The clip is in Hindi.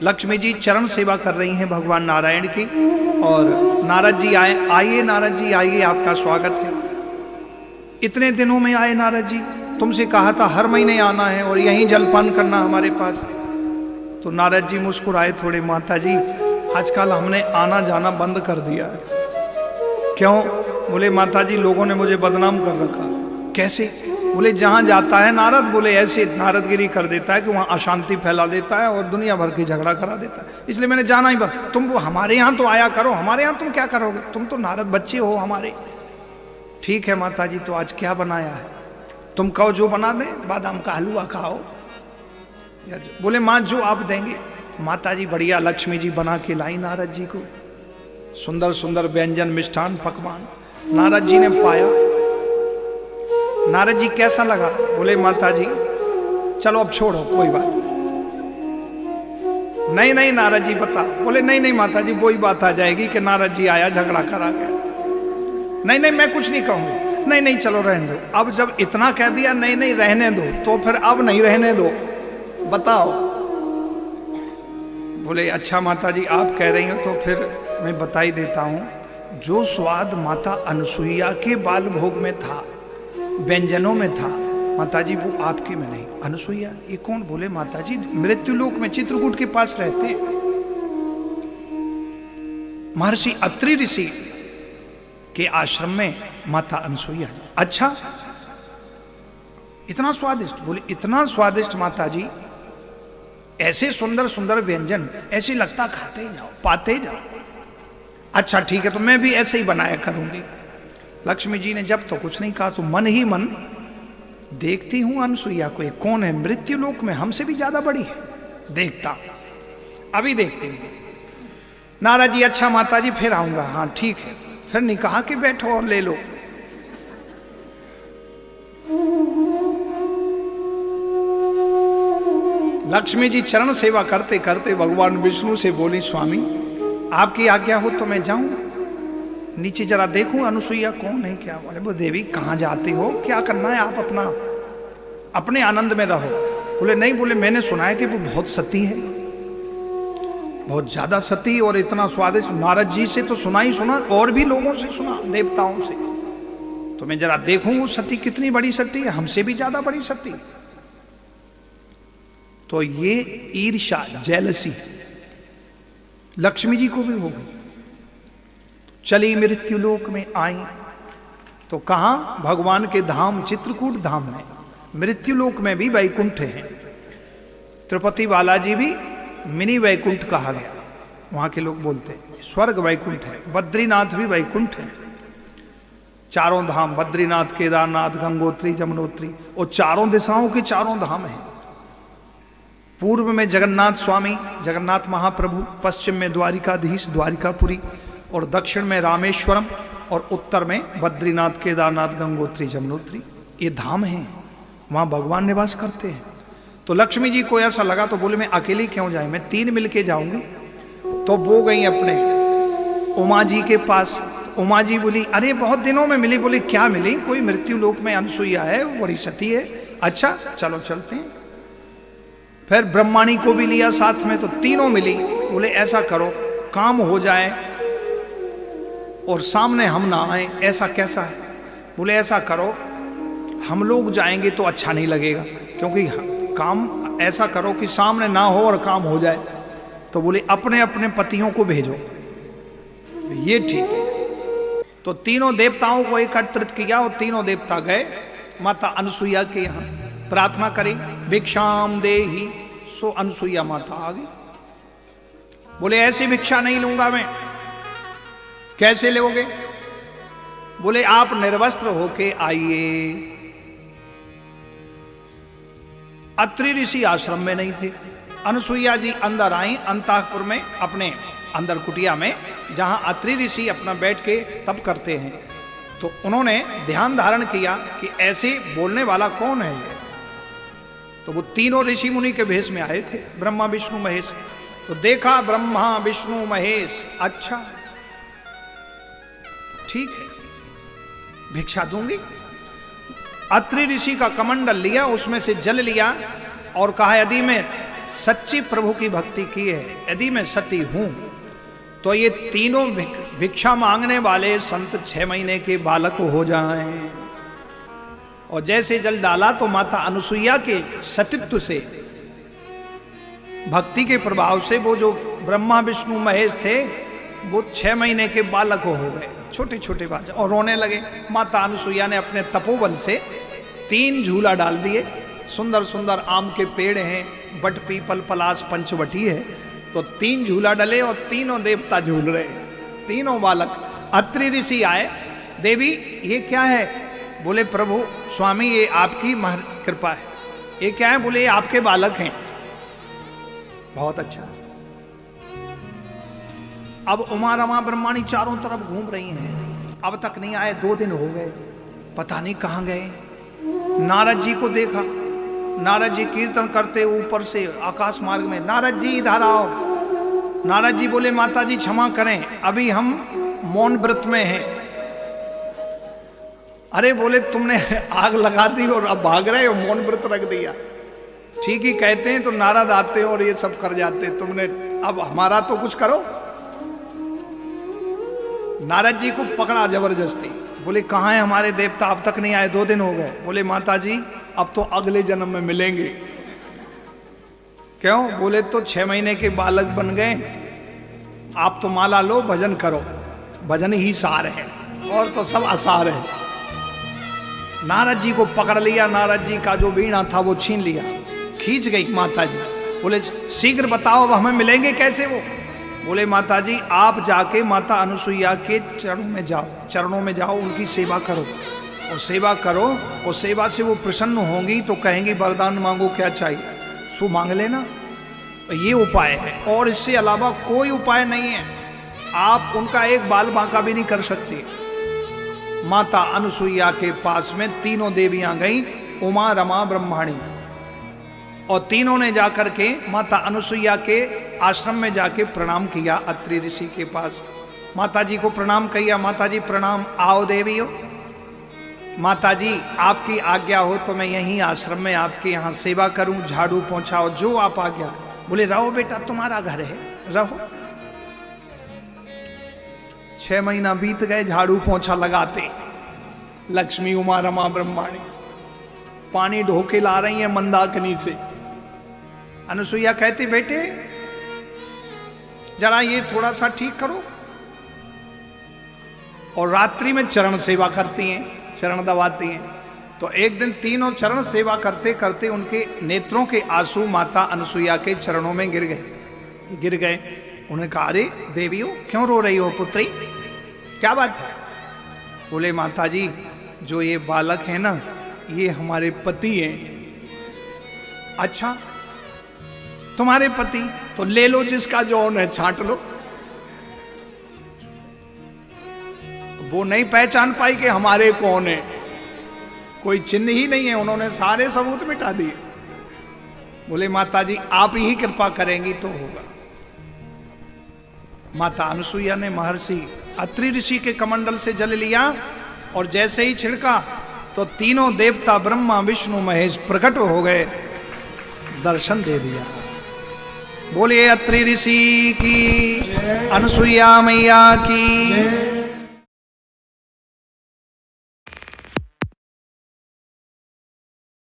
लक्ष्मी जी चरण सेवा कर रही हैं भगवान नारायण की। और नारद जी आइए नारद जी आइए, आपका स्वागत है। इतने दिनों में आए नारद जी, तुमसे कहा था हर महीने आना है और यहीं जलपान करना हमारे पास। तो नारद जी मुस्कुराए थोड़े, माता जी आजकल हमने आना जाना बंद कर दिया है। क्यों? बोले माता जी लोगों ने मुझे बदनाम कर रखा। कैसे? बोले जहां जाता है नारद, बोले ऐसे नारदगिरी कर देता है कि वहां अशांति फैला देता है और दुनिया भर की झगड़ा करा देता है, इसलिए मैंने जाना ही बंद। तुम वो हमारे यहाँ तो आया करो, हमारे यहाँ तुम क्या करोगे, तुम तो नारद बच्चे हो हमारे। ठीक है माता जी, तो आज क्या बनाया है? तुम कहो जो बना दे, बादाम का हलवा खाओ। बोले माँ जो आप देंगे। माता जी बढ़िया लक्ष्मी जी बना के लाई नारद जी को, सुंदर सुंदर व्यंजन मिष्ठान पकवान। नारद जी ने पाया। नारद जी कैसा लगा? बोले माता जी चलो अब छोड़ो, कोई बात नहीं। नहीं नारद जी बता। बोले नहीं नहीं माता जी, वही बात आ जाएगी कि नारद जी आया झगड़ा करा गया। नहीं नहीं मैं कुछ नहीं कहूंगी। नहीं नहीं चलो रहने दो। अब जब इतना कह दिया नहीं नहीं रहने दो, तो फिर अब नहीं रहने दो, बताओ। बोले अच्छा माता जी आप कह रही हो तो फिर मैं बता ही देता हूं। जो स्वाद माता अनसुईया के बाल भोग में था, व्यंजनों में था, माता जी वो आपके में नहीं। अनसुईया ये कौन? बोले माता जी मृत्युलोक में चित्रकूट के पास रहते हैं, महर्षि अत्रि ऋषि के आश्रम में माता अनसुईया। अच्छा इतना स्वादिष्ट? बोले इतना स्वादिष्ट माता जी, ऐसे सुंदर सुंदर व्यंजन, ऐसे लगता खाते ही जाओ, पाते ही जाओ। अच्छा ठीक है, तो मैं भी ऐसे ही बनाया करूंगी। लक्ष्मी जी ने जब तो कुछ नहीं कहा, तो मन ही मन देखती हूं अनसुईया को, कौन है मृत्युलोक में हमसे भी ज्यादा बड़ी है, देखता अभी देखती हूं। नारद जी अच्छा माता जी फिर आऊंगा। हाँ ठीक है। फिर नहीं कहा कि बैठो और ले लो। लक्ष्मी जी चरण सेवा करते करते भगवान विष्णु से बोली स्वामी आपकी आज्ञा हो तो मैं जाऊं, नीचे जरा देखूं अनसुईया कौन है क्या। बोले वो देवी कहां जाते हो, क्या करना है, आप अपने आनंद में रहो। बोले नहीं, बोले मैंने सुना है कि वो बहुत सती है, बहुत ज्यादा सती और इतना स्वादिष्ट। नारद जी से तो सुना ही सुना, और भी लोगों से सुना, देवताओं से। तो मैं जरा देखूं वो सती कितनी बड़ी सती है, हमसे भी ज्यादा बड़ी सती। तो ये ईर्ष्या जेलसी लक्ष्मी जी को भी हो गई। चली मृत्युलोक में आई तो कहां? भगवान के धाम चित्रकूट धाम में। मृत्युलोक में भी वैकुंठ है, तिरुपति बालाजी भी मिनी वैकुंठ कहा गया, वहां के लोग बोलते हैं स्वर्ग वैकुंठ है। बद्रीनाथ भी वैकुंठ है। चारों धाम बद्रीनाथ, केदारनाथ, गंगोत्री, जमुनोत्री, और चारों दिशाओं के चारों धाम हैं। पूर्व में जगन्नाथ स्वामी जगन्नाथ महाप्रभु, पश्चिम में द्वारिकाधीश द्वारिकापुरी, और दक्षिण में रामेश्वरम, और उत्तर में बद्रीनाथ, केदारनाथ, गंगोत्री, जमुनोत्री। ये धाम हैं, वहां भगवान निवास करते हैं। तो लक्ष्मी जी को ऐसा लगा तो बोले मैं अकेली क्यों जाए, मैं 3 मिलके जाऊंगी। तो वो गई अपने उमा जी के पास। उमा जी बोली अरे बहुत दिनों में मिली। बोली क्या मिली? कोई मृत्युलोक में अनसुईया है, वो बड़ी सती है। अच्छा चलो चलते हैं। फिर ब्रह्माणी को भी लिया साथ में, तो तीनों मिली। बोले ऐसा करो काम हो जाए और सामने हम ना आए, ऐसा कैसा है? बोले ऐसा करो हम लोग जाएंगे तो अच्छा नहीं लगेगा, क्योंकि काम ऐसा करो कि सामने ना हो और काम हो जाए। तो बोले अपने अपने पतियों को भेजो। ये ठीक है। तो तीनों देवताओं को एकत्रित किया और तीनों देवता गए माता अनसुईया के यहाँ, प्रार्थना करी भिक्षाम देहि। सो अनसुईया माता आ गई। बोले ऐसी भिक्षा नहीं लूंगा मैं। कैसे लोगे? बोले आप निर्वस्त्र होके आइए। अत्रि ऋषि आश्रम में नहीं थे। अनसुईया जी अंदर आई अंतःपुर में, अपने अंदर कुटिया में, जहां अत्रि ऋषि अपना बैठ के तप करते हैं। तो उन्होंने ध्यान धारण किया कि ऐसे बोलने वाला कौन है ये। तो वो तीनों ऋषि मुनि के भेष में आए थे, ब्रह्मा विष्णु महेश। तो देखा ब्रह्मा विष्णु महेश। अच्छा ठीक है भिक्षा दूंगी। अत्रि ऋषि का कमंडल लिया, उसमें से जल लिया और कहा यदि मैं सच्ची प्रभु की भक्ति की है, यदि मैं सती हूं तो ये तीनों भिक्षा मांगने वाले संत 6 महीने के बालक हो जाएं। और जैसे जल डाला तो माता अनुसुईया के सतीत्व से, भक्ति के प्रभाव से वो जो ब्रह्मा विष्णु महेश थे वो 6 महीने के बालक हो गए, छोटे छोटे बालक, और रोने लगे। माता अनुसुईया ने अपने तपोबल से 3 झूला डाल दिए। सुंदर सुंदर आम के पेड़ हैं, बट पीपल पलाश पंचवटी है, तो 3 झूला डले और तीनों देवता झूल रहे, तीनों बालक। अत्रि ऋषि आए, देवी ये क्या है? बोले प्रभु स्वामी ये आपकी कृपा है। ये क्या है? बोले ये आपके बालक हैं। बहुत अच्छा। अब उमा रमा ब्रह्माणी चारों तरफ घूम रही हैं, अब तक नहीं आए, 2 दिन हो गए, पता नहीं कहां गए। नारद जी को देखा, नारद जी कीर्तन करते ऊपर से आकाश मार्ग में, नारद जी इधर आओ। नारद जी बोले माता जी क्षमा करें, अभी हम मौन व्रत में हैं। अरे बोले तुमने आग लगा दी और अब भाग रहे हो, मौन व्रत रख दिया। ठीक ही कहते हैं तो नारद आते हैं और ये सब कर जाते हैं, तुमने अब हमारा तो कुछ करो। नारद जी को पकड़ा जबरदस्ती, बोले कहाँ है हमारे देवता, अब तक नहीं आए, 2 दिन हो गए। बोले माता जी अब तो अगले जन्म में मिलेंगे। क्यों? बोले तो 6 महीने के बालक बन गए, आप तो माला लो, भजन करो, भजन ही सार है और तो सब आसार है। नारद जी को पकड़ लिया, नारद जी का जो वीणा था वो छीन लिया, खींच गई माता जी। बोले शीघ्र बताओ अब हमें मिलेंगे कैसे वो? बोले माता जी आप जाके माता अनुसुईया के चरणों में जाओ, उनकी सेवा करो, और सेवा करो, और सेवा से वो प्रसन्न होंगी तो कहेंगी वरदान मांगो क्या चाहिए, सो मांग लेना। ये उपाय है, और इससे अलावा कोई उपाय नहीं है। आप उनका एक बाल बांका भी नहीं कर सकते। माता अनुसुईया के पास में तीनों देवियां गईं, उमा रमा ब्रह्माणी, और तीनों ने जाकर के माता अनुसुईया के आश्रम में जाके प्रणाम किया अत्रि ऋषि के पास। माता जी को प्रणाम किया, माता जी प्रणाम, आओ देवियों, माता जी आपकी आज्ञा हो तो मैं यहीं आश्रम में आपके यहाँ सेवा करूं, झाड़ू पहुंचाओ, जो आप आज्ञा। बोले रहो बेटा, तुम्हारा घर है, रहो। 6 महीना बीत गए, झाड़ू पोंछा लगाते। लक्ष्मी उमा रमा ब्रह्माणी पानी ढोके ला रही है मंदाकिनी से। अनुसुईया कहती बेटे जरा ये थोड़ा सा ठीक करो, और रात्रि में चरण सेवा करती हैं, चरण दबाती हैं। तो एक दिन तीनों चरण सेवा करते करते उनके नेत्रों के आंसू माता अनुसुईया के चरणों में गिर गए। उन्होंने कहा अरे देवियों क्यों रो रही हो पुत्री, क्या बात है? बोले माता जी जो ये बालक है ना ये हमारे पति हैं। अच्छा तुम्हारे पति? तो ले लो जिसका जौन है, छांट लो। वो नहीं पहचान पाई कि हमारे कौन है, कोई चिन्ह ही नहीं है, उन्होंने सारे सबूत मिटा दिए। बोले माता जी आप ही कृपा करेंगी तो होगा। माता अनुसुईया ने महर्षि अत्रि ऋषि के कमंडल से जल लिया, और जैसे ही छिड़का तो तीनों देवता ब्रह्मा विष्णु महेश प्रकट हो गए, दर्शन दे दिया। बोलिए अत्रि ऋषि की, अनुसुईया मैया की।